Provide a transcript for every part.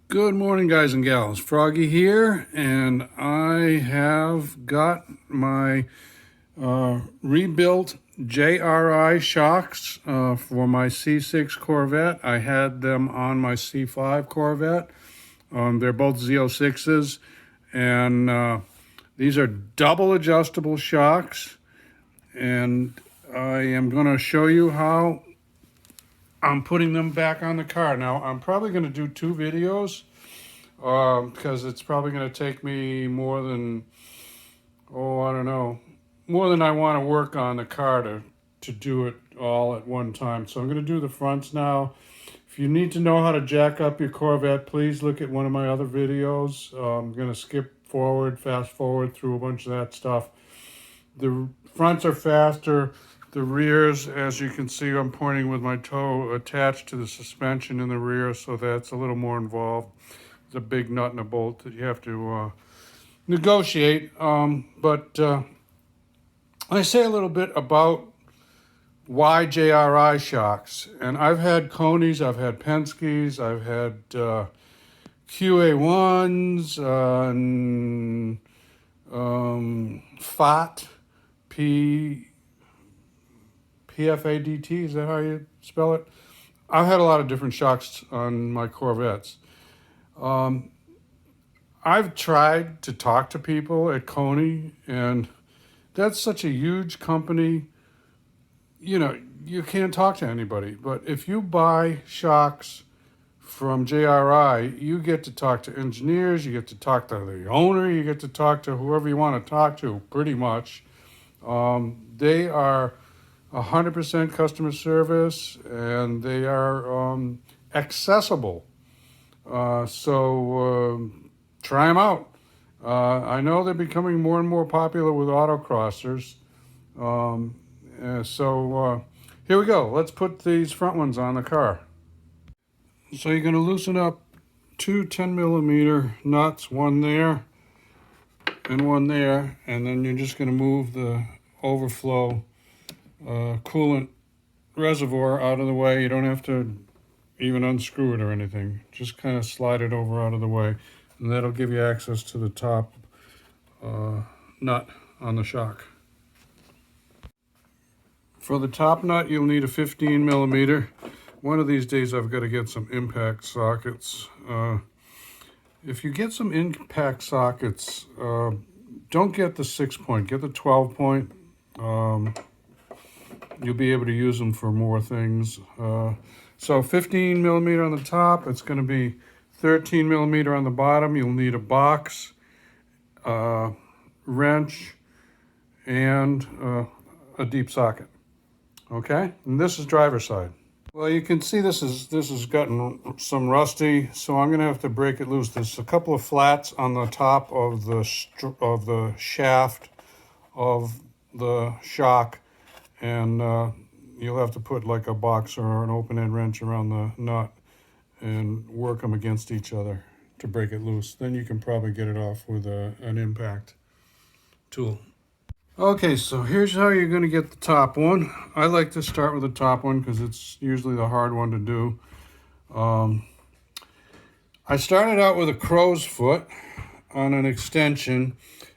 Good morning, guys and gals. Froggy here, and I have got my rebuilt JRI shocks for my C6 Corvette. I had them on my C5 Corvette. They're both Z06s, and these are double adjustable shocks, and I am going to show you how I'm putting them back on the car. Now, I'm probably going to do two videos because it's probably going to take me more than, I don't know, more than I want to work on the car to do it all at one time. So I'm going to do the fronts now. If you need to know how to jack up your Corvette, please look at one of my other videos. I'm going to skip forward, fast forward through a bunch of that stuff. The fronts are faster. The rears, as you can see, I'm pointing with my toe attached to the suspension in the rear, so that's a little more involved. It's a big nut and a bolt that you have to negotiate. But I say a little bit about why JRI shocks. And I've had Coney's, I've had Penske's, I've had QA1s, FAT, PFADT, is that how you spell it? I've had a lot of different shocks on my Corvettes. I've tried to talk to people at Coney, and that's such a huge company, you can't talk to anybody. But if you buy shocks from JRI, you get to talk to engineers, you get to talk to the owner, you get to talk to whoever you want to talk to, pretty much. They are 100% customer service, and they are accessible. So try them out. I know they're becoming more and more popular with autocrossers. So here we go. Let's put these front ones on the car. So you're going to loosen up two 10mm nuts, one there and one there, and then you're just going to move the overflow coolant reservoir out of the way. You don't have to even unscrew it or anything. Just kind of slide it over out of the way, and that'll give you access to the top nut on the shock. For the top nut, you'll need a 15mm. One of these days I've got to get some impact sockets. If you get some impact sockets, don't get the 6-point, get the 12-point. You'll be able to use them for more things. So 15mm on the top, it's going to be 13mm on the bottom. You'll need a box, wrench, and a deep socket. Okay, and this is driver's side. Well, you can see this has gotten some rusty, so I'm going to have to break it loose. There's a couple of flats on the top of the shaft of the shock, and you'll have to put like a box or an open-end wrench around the nut and work them against each other to break it loose. Then you can probably get it off with an impact tool. Okay, so here's how you're going to get the top one. I like to start with the top one because it's usually the hard one to do. I started out with a crow's foot on an extension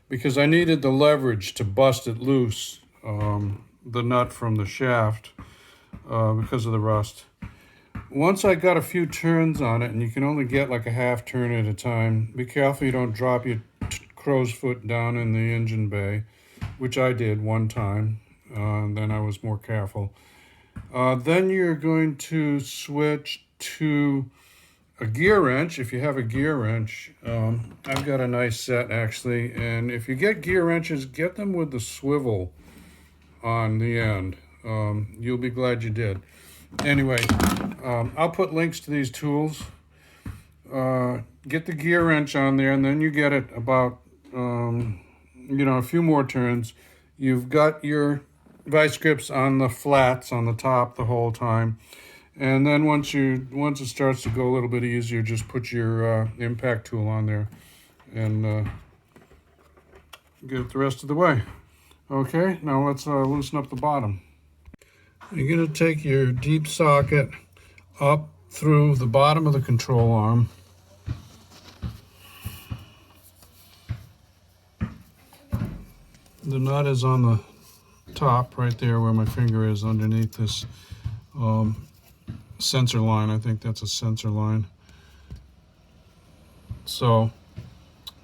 because I needed the leverage to bust it loose, the nut from the shaft, because of the rust. Once I got a few turns on it, and you can only get like a half turn at a time, be careful you don't drop your crow's foot down in the engine bay, which I did one time, and then I was more careful. Then you're going to switch to a gear wrench. If you have a gear wrench, I've got a nice set actually, and if you get gear wrenches, get them with the swivel on the end. You'll be glad you did. Anyway, I'll put links to these tools. Get the gear wrench on there, and then you get it about a few more turns. You've got your vice grips on the flats on the top the whole time, and then once it starts to go a little bit easier, just put your impact tool on there and get it the rest of the way. Okay, now let's loosen up the bottom. You're going to take your deep socket up through the bottom of the control arm The nut is on the top right there where my finger is underneath this sensor line. I think that's a sensor line. So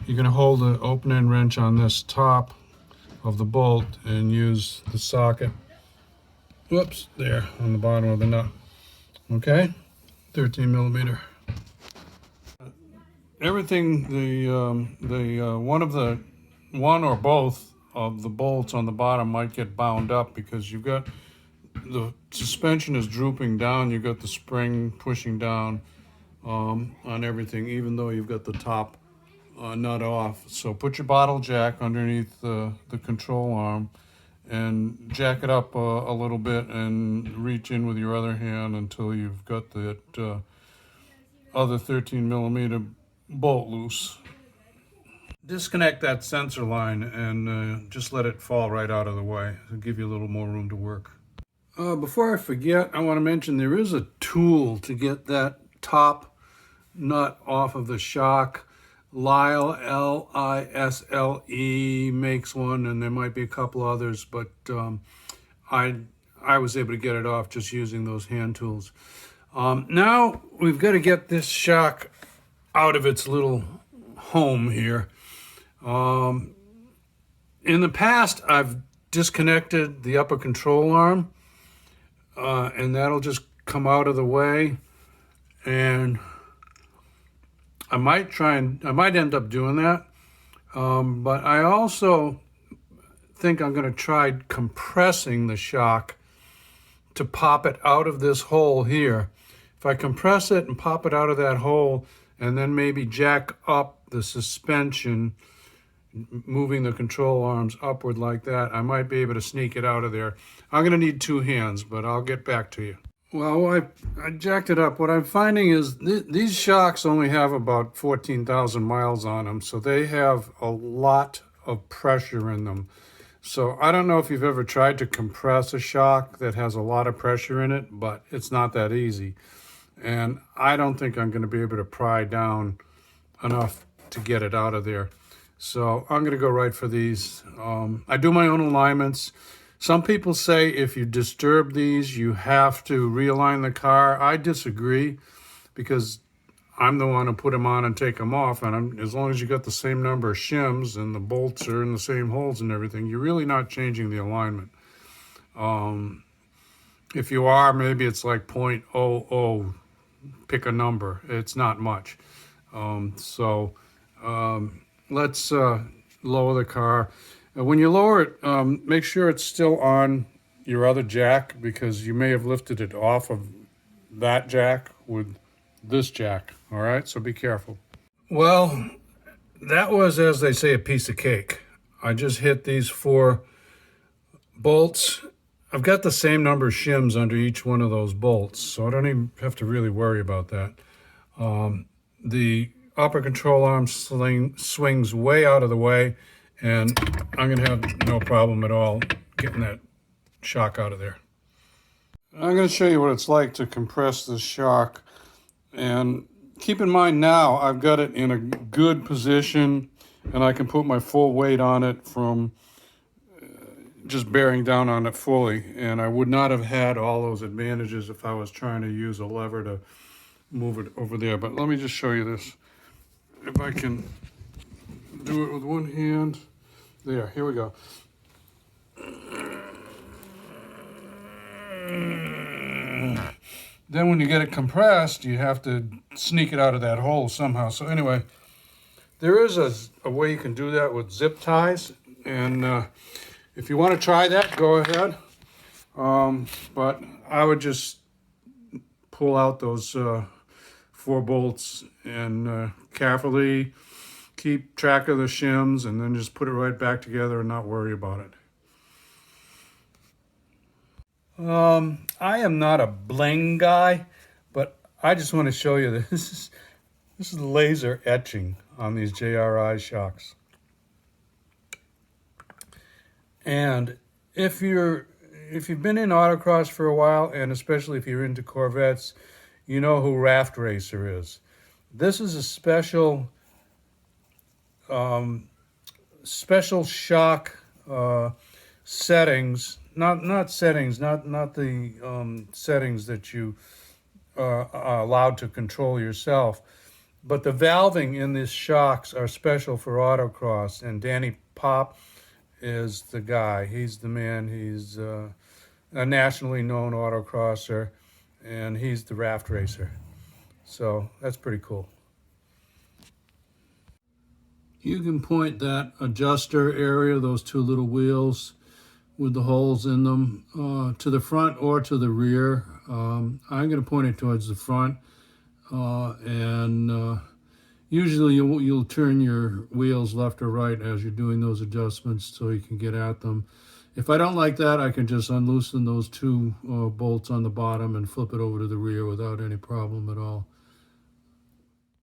you're going to hold the open-end wrench on this top of the bolt and use the socket, whoops, there on the bottom of the nut. Okay, 13 millimeter. Everything, one or both of the bolts on the bottom might get bound up because you've got the suspension is drooping down. You've got the spring pushing down on everything, even though you've got the top nut off. So put your bottle jack underneath the control arm and jack it up a little bit and reach in with your other hand until you've got that other 13 millimeter bolt loose. Disconnect that sensor line and just let it fall right out of the way. It'll give you a little more room to work. Before I forget, I want to mention there is a tool to get that top nut off of the shock. Lisle, L-I-S-L-E, makes one, and there might be a couple others, but I was able to get it off just using those hand tools. Now we've got to get this shock out of its little home here. In the past, I've disconnected the upper control arm, and that'll just come out of the way, and I might end up doing that, but I also think I'm going to try compressing the shock to pop it out of this hole here. If I compress it and pop it out of that hole, and then maybe jack up the suspension, moving the control arms upward like that, I might be able to sneak it out of there. I'm going to need two hands, but I'll get back to you. Well, I jacked it up. What I'm finding is these shocks only have about 14,000 miles on them, so they have a lot of pressure in them. So I don't know if you've ever tried to compress a shock that has a lot of pressure in it, but it's not that easy. And I don't think I'm going to be able to pry down enough to get it out of there. So I'm going to go right for these. I do my own alignments. Some people say if you disturb these, you have to realign the car. I disagree because I'm the one who put them on and take them off. And as long as you got the same number of shims and the bolts are in the same holes and everything, you're really not changing the alignment. If you are, maybe it's like 0.00, pick a number. It's not much. Let's lower the car. When you lower it, make sure it's still on your other jack because you may have lifted it off of that jack with this jack. All right, so be careful. Well, that was, as they say, a piece of cake. I just hit these 4 bolts. I've got the same number of shims under each one of those bolts, so I don't even have to really worry about that. The upper control arm swings way out of the way, and I'm going to have no problem at all getting that shock out of there. I'm going to show you what it's like to compress this shock. And keep in mind now, I've got it in a good position, and I can put my full weight on it from just bearing down on it fully. And I would not have had all those advantages if I was trying to use a lever to move it over there. But let me just show you this. If I can do it with one hand. There, here we go. Then when you get it compressed, you have to sneak it out of that hole somehow. So anyway, there is a way you can do that with zip ties. And if you want to try that, go ahead. But I would just pull out those 4 bolts and carefully keep track of the shims and then just put it right back together and not worry about it. I am not a bling guy, but I just want to show you this is laser etching on these JRI shocks. And if you've been in autocross for a while, and especially if you're into Corvettes, you know who Raft Racer is. This is a special shock settings, not settings, not the settings that you are allowed to control yourself, but the valving in these shocks are special for autocross, and Danny Pop is the guy. He's the man. He's a nationally known autocrosser, and he's the raft racer. So that's pretty cool. You can point that adjuster area, those two little wheels with the holes in them, to the front or to the rear. I'm going to point it towards the front, and usually you'll turn your wheels left or right as you're doing those adjustments so you can get at them. If I don't like that, I can just unloosen those two bolts on the bottom and flip it over to the rear without any problem at all.